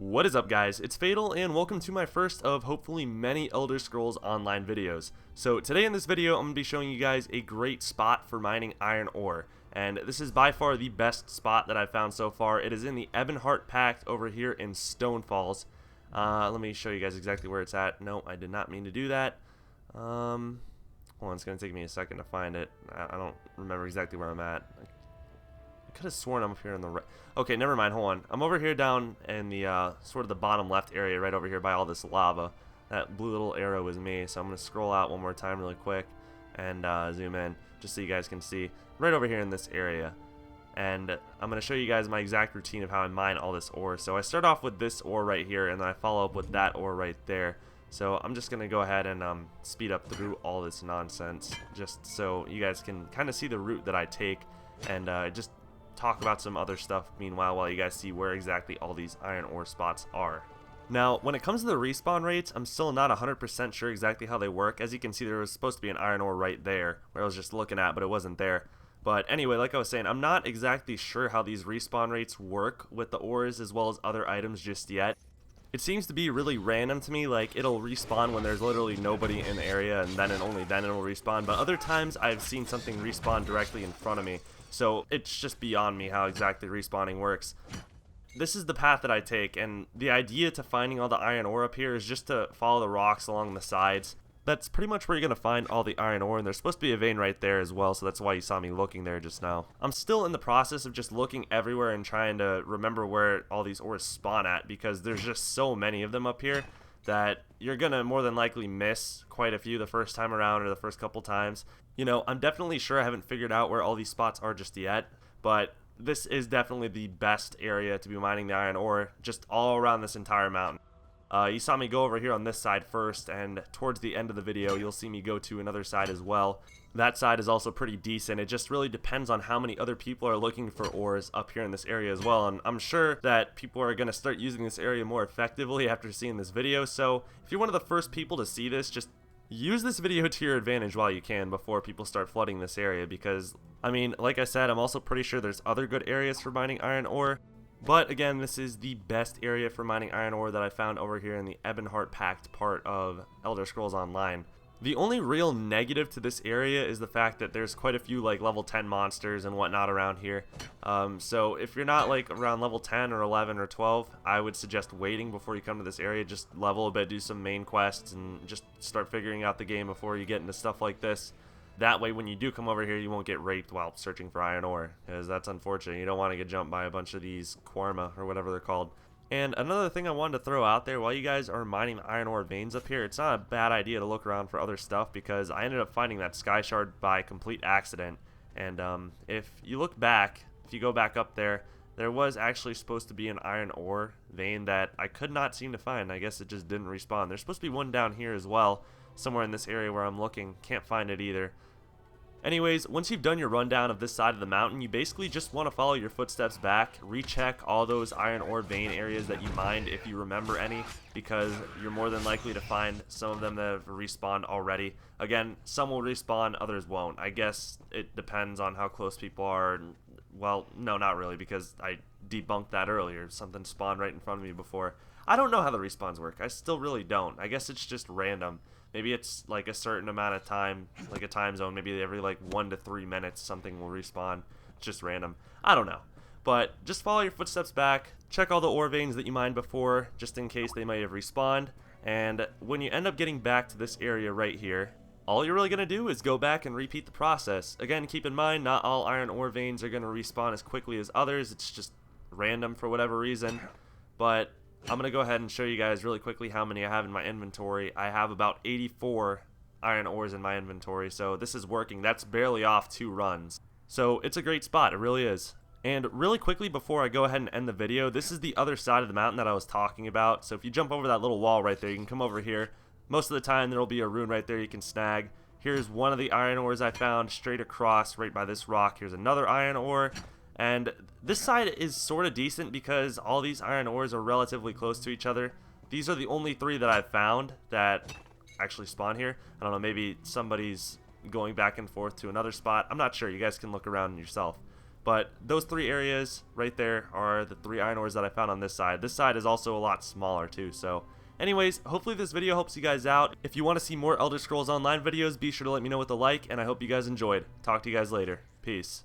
What is up, guys? It's Fatal and welcome to my first of hopefully many Elder Scrolls Online videos. So today in this video I'm going to be showing you guys a great spot for mining iron ore, and this is by far the best spot that I've found so far. It is in the Ebonheart Pact over here in Stone Falls. Let me show you guys exactly where it's at. No, I did not mean to do that. Hold on, it's going to take me a second to find it. I don't remember exactly where I'm at. I could have sworn I'm up here on the right. Okay, never mind. Hold on. I'm over here down in the sort of the bottom left area, right over here by all this lava. That blue little arrow is me. So I'm gonna scroll out one more time really quick and zoom in just so you guys can see right over here in this area. And I'm gonna show you guys my exact routine of how I mine all this ore. So I start off with this ore right here, and then I follow up with that ore right there. So I'm just gonna go ahead and speed up through all this nonsense, just so you guys can kind of see the route that I take, and just talk about some other stuff meanwhile while you guys see where exactly all these iron ore spots are. Now, when it comes to the respawn rates, I'm still not 100% sure exactly how they work. As you can see, there was supposed to be an iron ore right there where I was just looking at, but it wasn't there. But anyway, like I was saying, I'm not exactly sure how these respawn rates work with the ores as well as other items just yet. It seems to be really random to me, like it'll respawn when there's literally nobody in the area, and then and only then it'll respawn. But other times I've seen something respawn directly in front of me. So it's just beyond me how exactly respawning works. This is the path that I take, and the idea to finding all the iron ore up here is just to follow the rocks along the sides. That's pretty much where you're going to find all the iron ore, and there's supposed to be a vein right there as well, so that's why you saw me looking there just now. I'm still in the process of just looking everywhere and trying to remember where all these ores spawn at, because there's just so many of them up here that you're gonna more than likely miss quite a few the first time around or the first couple times. You know, I'm definitely sure I haven't figured out where all these spots are just yet, but this is definitely the best area to be mining the iron ore, just all around this entire mountain. You saw me go over here on this side first, and towards the end of the video you'll see me go to another side as well. That side is also pretty decent. It just really depends on how many other people are looking for ores up here in this area as well, and I'm sure that people are going to start using this area more effectively after seeing this video. So if you're one of the first people to see this, just use this video to your advantage while you can before people start flooding this area, because I mean, like I said, I'm also pretty sure there's other good areas for mining iron ore. But again, this is the best area for mining iron ore that I found over here in the Ebonheart Pact part of Elder Scrolls Online. The only real negative to this area is the fact that there's quite a few like level 10 monsters and whatnot around here. So if you're not like around level 10 or 11 or 12, I would suggest waiting before you come to this area. Just level a bit, do some main quests, and just start figuring out the game before you get into stuff like this. That way, when you do come over here, you won't get raped while searching for iron ore, because that's unfortunate. You don't want to get jumped by a bunch of these Quarma, or whatever they're called. And another thing I wanted to throw out there, while you guys are mining the iron ore veins up here, it's not a bad idea to look around for other stuff, because I ended up finding that sky shard by complete accident. And if you look back, if you go back up there, there was actually supposed to be an iron ore vein that I could not seem to find. I guess it just didn't respawn. There's supposed to be one down here as well, somewhere in this area where I'm looking. Can't find it either. Anyways, once you've done your rundown of this side of the mountain, you basically just want to follow your footsteps back, recheck all those iron ore vein areas that you mined if you remember any, because you're more than likely to find some of them that have respawned already. Again, some will respawn, others won't. I guess it depends on how close people are. Well, no, not really, because I debunked that earlier. Something spawned right in front of me before. I don't know how the respawns work. I still really don't. I guess it's just random. Maybe it's like a certain amount of time, like a time zone. Maybe every like 1 to 3 minutes something will respawn. It's just random. I don't know. But just follow your footsteps back. Check all the ore veins that you mined before, just in case they might have respawned. And when you end up getting back to this area right here, all you're really going to do is go back and repeat the process. Again, keep in mind, not all iron ore veins are going to respawn as quickly as others. It's just random for whatever reason. But I'm going to go ahead and show you guys really quickly how many I have in my inventory. I have about 84 iron ores in my inventory, so this is working. That's barely off 2 runs. So it's a great spot, it really is. And really quickly before I go ahead and end the video, this is the other side of the mountain that I was talking about. So if you jump over that little wall right there, you can come over here. Most of the time there will be a rune right there you can snag. Here's one of the iron ores I found straight across right by this rock. Here's another iron ore. And this side is sort of decent because all these iron ores are relatively close to each other. These are the only 3 that I've found that actually spawn here. I don't know, maybe somebody's going back and forth to another spot. I'm not sure. You guys can look around yourself. But those 3 areas right there are the 3 iron ores that I found on this side. This side is also a lot smaller too. So anyways, hopefully this video helps you guys out. If you want to see more Elder Scrolls Online videos, be sure to let me know with a like, and I hope you guys enjoyed. Talk to you guys later. Peace.